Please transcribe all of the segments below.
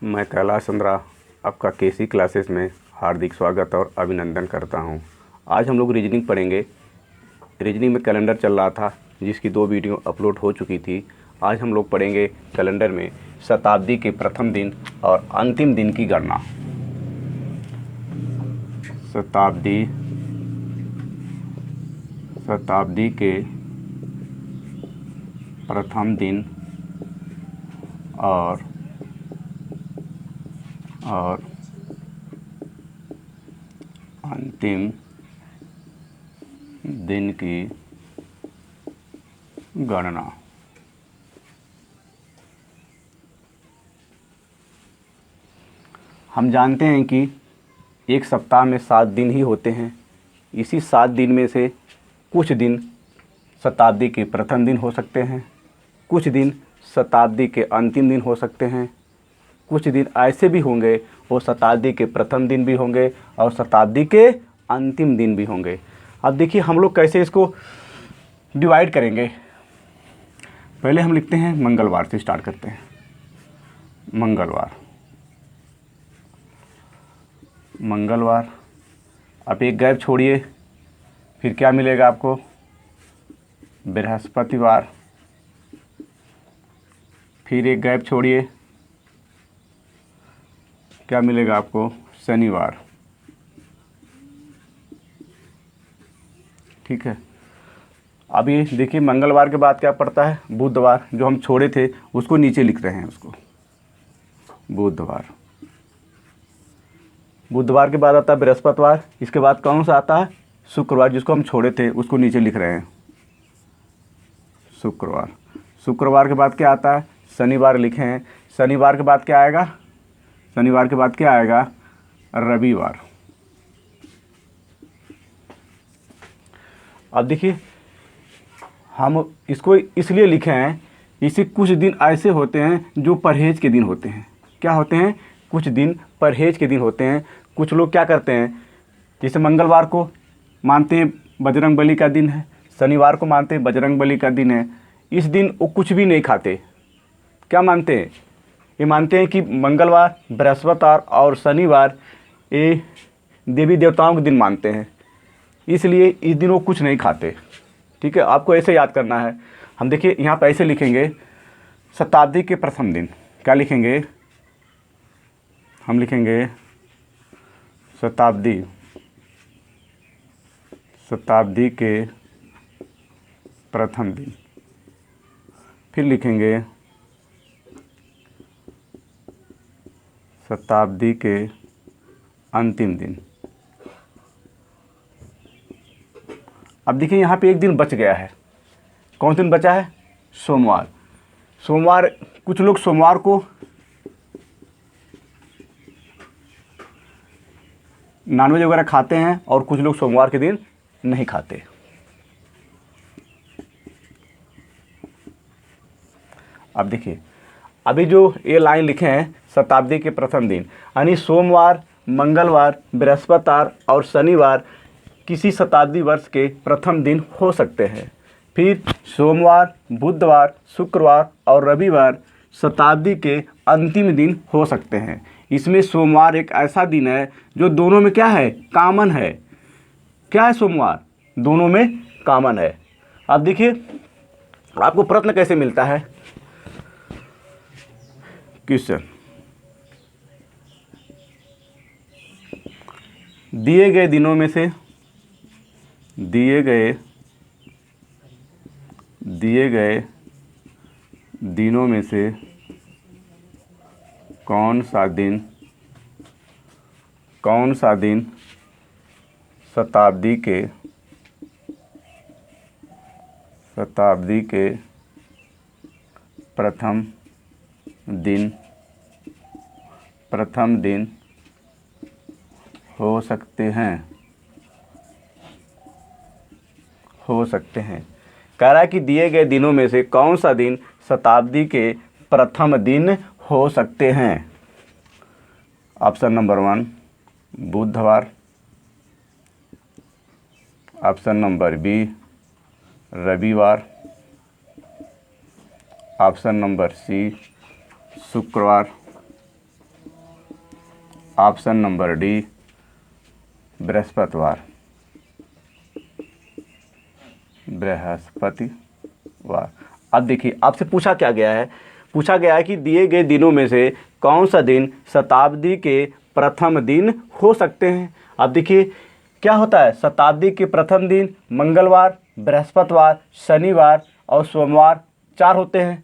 मैं कैलाश चंद्रा आपका केसी क्लासेस में हार्दिक स्वागत और अभिनंदन करता हूं। आज हम लोग रीजनिंग पढ़ेंगे। रीजनिंग में कैलेंडर चल रहा था, जिसकी 2 वीडियो अपलोड हो चुकी थी। आज हम लोग पढ़ेंगे कैलेंडर में शताब्दी के प्रथम दिन और अंतिम दिन की गणना। शताब्दी के प्रथम दिन और अंतिम दिन की गणना। हम जानते हैं कि एक सप्ताह में 7 दिन ही होते हैं। इसी 7 दिन में से कुछ दिन शताब्दी के प्रथम दिन हो सकते हैं, कुछ दिन शताब्दी के अंतिम दिन हो सकते हैं, कुछ दिन ऐसे भी होंगे वो शताब्दी के प्रथम दिन भी होंगे और शताब्दी के अंतिम दिन भी होंगे। अब देखिए हम लोग कैसे इसको डिवाइड करेंगे। पहले हम लिखते हैं मंगलवार से स्टार्ट करते हैं। मंगलवार। अब एक गैप छोड़िए, फिर क्या मिलेगा आपको? बृहस्पतिवार। फिर एक गैप छोड़िए, क्या मिलेगा आपको? शनिवार। ठीक है। अभी देखिए मंगलवार के बाद क्या पड़ता है? बुधवार। जो हम छोड़े थे उसको नीचे लिख रहे हैं, उसको बुधवार। बुधवार के बाद आता है बृहस्पतिवार। इसके बाद कौन सा आता है? शुक्रवार। जिसको हम छोड़े थे उसको नीचे लिख रहे हैं, शुक्रवार। शुक्रवार के बाद क्या आता है? शनिवार लिखे हैं। शनिवार के बाद क्या आएगा? शनिवार के बाद क्या आएगा? रविवार। अब देखिए हम इसको इसलिए लिखे हैं, इसे कुछ दिन ऐसे होते हैं जो परहेज के दिन होते हैं। क्या होते हैं? कुछ दिन परहेज के दिन होते हैं। कुछ लोग क्या करते हैं, जैसे मंगलवार को मानते हैं बजरंग बली का दिन है, शनिवार को मानते हैं बजरंग बली का दिन है। इस दिन वो कुछ भी नहीं खाते। क्या मानते हैं? ये मानते हैं कि मंगलवार, बृहस्पतिवार और शनिवार ये देवी देवताओं के दिन मानते हैं, इसलिए इस दिन वो कुछ नहीं खाते। ठीक है, आपको ऐसे याद करना है। हम देखिए यहाँ पर ऐसे लिखेंगे, शताब्दी के प्रथम दिन। क्या लिखेंगे? हम लिखेंगे शताब्दी के प्रथम दिन। फिर लिखेंगे शताब्दी के अंतिम दिन। अब देखिए यहाँ पे एक दिन बच गया है। कौन सा दिन बचा है? सोमवार। सोमवार, कुछ लोग सोमवार को नॉनवेज वगैरह खाते हैं और कुछ लोग सोमवार के दिन नहीं खाते। अब देखिए अभी जो ये लाइन लिखे हैं शताब्दी के प्रथम दिन, यानी सोमवार, मंगलवार, बृहस्पतिवार और शनिवार किसी शताब्दी वर्ष के प्रथम दिन हो सकते हैं। फिर सोमवार, बुधवार, शुक्रवार और रविवार शताब्दी के अंतिम दिन हो सकते हैं। इसमें सोमवार एक ऐसा दिन है जो दोनों में क्या है? कॉमन है। क्या है? सोमवार दोनों में कॉमन है। अब देखिए आपको प्रश्न कैसे मिलता है? क्वेश्चन दिए गए दिनों में से कौन सा दिन शताब्दी के प्रथम दिन हो सकते हैं। कह रहा है कि दिए गए दिनों में से कौन सा दिन शताब्दी के प्रथम दिन हो सकते हैं। ऑप्शन नंबर 1 बुधवार, ऑप्शन नंबर बी रविवार, ऑप्शन नंबर सी शुक्रवार, ऑप्शन नंबर डी बृहस्पतिवार। बृहस्पतिवार। अब देखिए आपसे पूछा क्या गया है, पूछा गया है कि दिए गए दिनों में से कौन सा दिन शताब्दी के प्रथम दिन हो सकते हैं। अब देखिए क्या होता है, शताब्दी के प्रथम दिन मंगलवार, बृहस्पतिवार, शनिवार और सोमवार 4 होते हैं।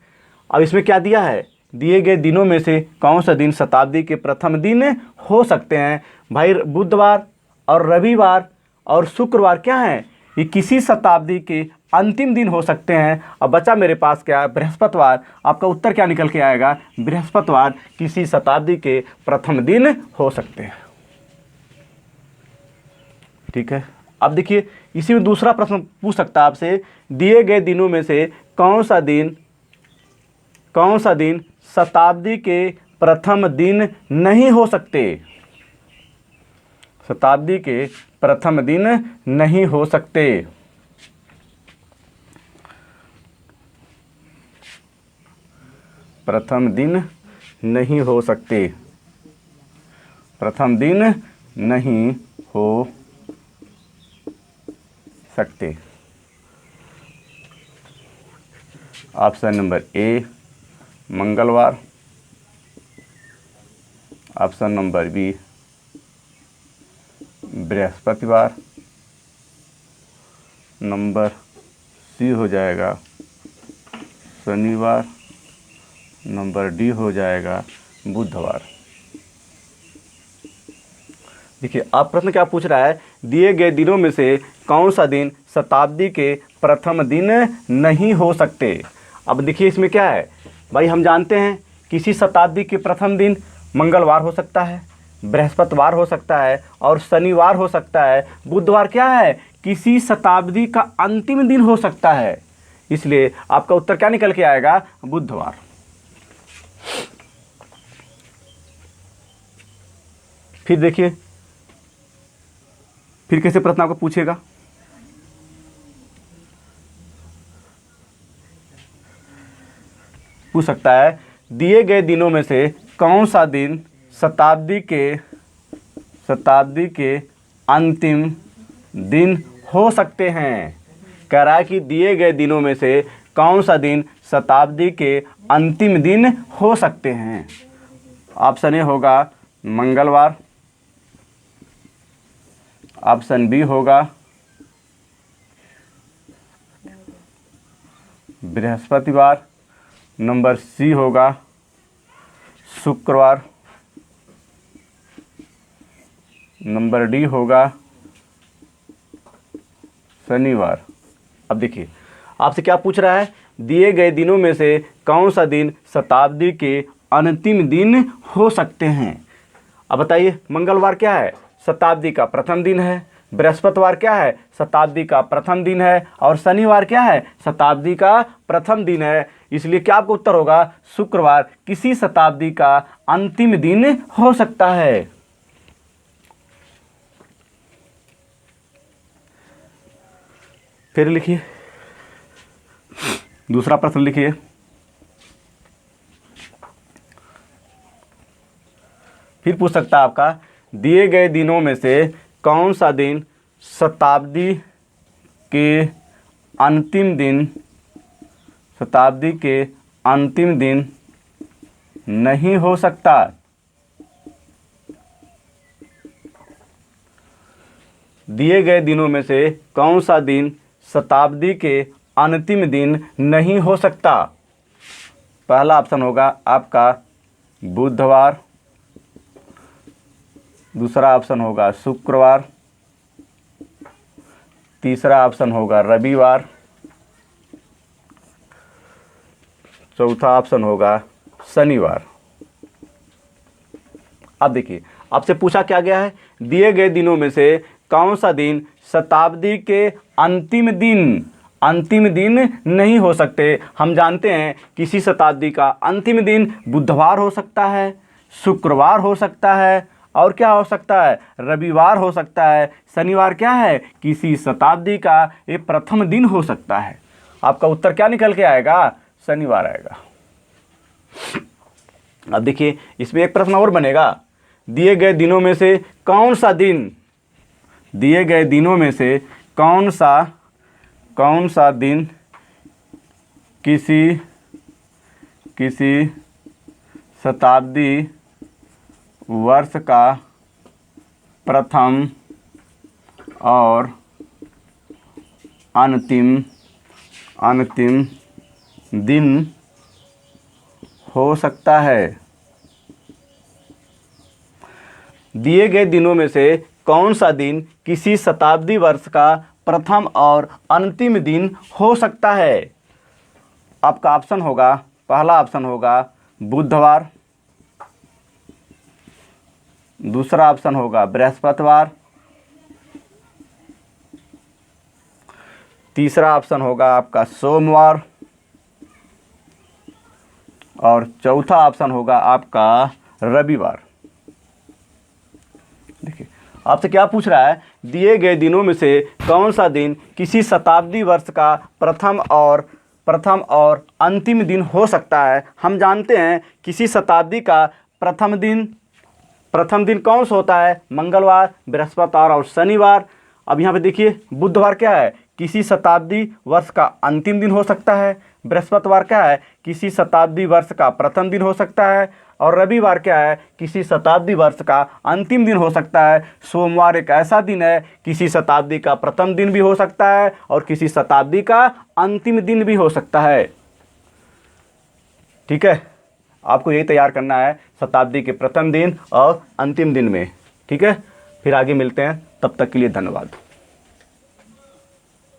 अब इसमें क्या दिया है, दिए गए दिनों में से कौन सा दिन शताब्दी के प्रथम दिन हो सकते हैं। भाई बुधवार और रविवार और शुक्रवार क्या है, ये किसी शताब्दी के अंतिम दिन हो सकते हैं। अब बचा मेरे पास क्या, बृहस्पतिवार। आपका उत्तर क्या निकल के आएगा, बृहस्पतिवार किसी शताब्दी के प्रथम दिन हो सकते हैं। ठीक है। अब देखिए इसी में दूसरा प्रश्न पूछ सकता है आपसे, दिए गए दिनों में से कौन सा दिन शताब्दी के प्रथम दिन नहीं हो सकते। शताब्दी के प्रथम दिन नहीं हो सकते। प्रथम दिन नहीं हो सकते। प्रथम दिन नहीं हो सकते। ऑप्शन नंबर ए मंगलवार, ऑप्शन नंबर बी बृहस्पतिवार, नंबर सी हो जाएगा शनिवार, नंबर डी हो जाएगा बुधवार। देखिए आप प्रश्न क्या पूछ रहा है, दिए गए दिनों में से कौन सा दिन शताब्दी के प्रथम दिन नहीं हो सकते। अब देखिए इसमें क्या है भाई, हम जानते हैं किसी शताब्दी के प्रथम दिन मंगलवार हो सकता है, बृहस्पतिवार हो सकता है और शनिवार हो सकता है। बुधवार क्या है, किसी शताब्दी का अंतिम दिन हो सकता है। इसलिए आपका उत्तर क्या निकल के आएगा, बुधवार। फिर देखिए फिर कैसे प्रश्न आपको पूछेगा, पूछ सकता है दिए गए दिनों में से कौन सा दिन शताब्दी के अंतिम दिन हो सकते हैं। कह रहा है कि दिए गए दिनों में से कौन सा दिन शताब्दी के अंतिम दिन हो सकते हैं। ऑप्शन ए होगा मंगलवार, ऑप्शन बी होगा बृहस्पतिवार, नंबर सी होगा शुक्रवार, नंबर डी होगा शनिवार। अब देखिए आपसे क्या पूछ रहा है, दिए गए दिनों में से कौन सा दिन शताब्दी के अंतिम दिन हो सकते हैं। अब बताइए मंगलवार क्या है, शताब्दी का प्रथम दिन है, बृहस्पतिवार क्या है, शताब्दी का प्रथम दिन है और शनिवार क्या है, शताब्दी का प्रथम दिन है। इसलिए क्या आपका उत्तर होगा, शुक्रवार किसी शताब्दी का अंतिम दिन हो सकता है। फिर लिखिए दूसरा प्रश्न लिखिए, फिर पूछ सकता है आपका, दिए गए दिनों में से कौन सा दिन शताब्दी के अंतिम दिन नहीं हो सकता। दिए गए दिनों में से कौन सा दिन शताब्दी के अंतिम दिन नहीं हो सकता। पहला ऑप्शन होगा आपका बुधवार, दूसरा ऑप्शन होगा शुक्रवार, तीसरा ऑप्शन होगा रविवार, चौथा ऑप्शन होगा शनिवार। अब देखिए आपसे पूछा क्या गया है, दिए गए दिनों में से कौन सा दिन शताब्दी के अंतिम दिन नहीं हो सकते। हम जानते हैं किसी शताब्दी का अंतिम दिन बुधवार हो सकता है, शुक्रवार हो सकता है और क्या हो सकता है, रविवार हो सकता है। शनिवार क्या है, किसी शताब्दी का ये प्रथम दिन हो सकता है। आपका उत्तर क्या निकल के आएगा, शनिवार आएगा। अब देखिए इसमें एक प्रश्न और बनेगा, दिए गए दिनों में से कौन सा दिन, दिए गए दिनों में से कौन सा दिन किसी शताब्दी वर्ष का प्रथम और अंतिम दिन हो सकता है। दिए गए दिनों में से कौन सा दिन किसी शताब्दी वर्ष का प्रथम और अंतिम दिन हो सकता है। आपका ऑप्शन होगा, पहला ऑप्शन होगा बुधवार, दूसरा ऑप्शन होगा बृहस्पतिवार, तीसरा ऑप्शन होगा आपका सोमवार और चौथा ऑप्शन होगा आपका रविवार। देखिए आपसे क्या पूछ रहा है, दिए गए दिनों में से कौन सा दिन किसी शताब्दी वर्ष का प्रथम और अंतिम दिन हो सकता है। हम जानते हैं किसी शताब्दी का प्रथम दिन कौन सा होता है, मंगलवार, बृहस्पतिवार और शनिवार। अब यहाँ पे देखिए बुधवार क्या है, किसी शताब्दी वर्ष का अंतिम दिन हो सकता है। बृहस्पतिवार क्या है, किसी शताब्दी वर्ष का प्रथम दिन हो सकता है। और रविवार क्या है, किसी शताब्दी वर्ष का अंतिम दिन हो सकता है। सोमवार एक ऐसा दिन है, किसी शताब्दी का प्रथम दिन भी हो सकता है और किसी शताब्दी का अंतिम दिन भी हो सकता है। ठीक है, आपको यही तैयार करना है शताब्दी के प्रथम दिन और अंतिम दिन में। ठीक है, फिर आगे मिलते हैं, तब तक के लिए धन्यवाद।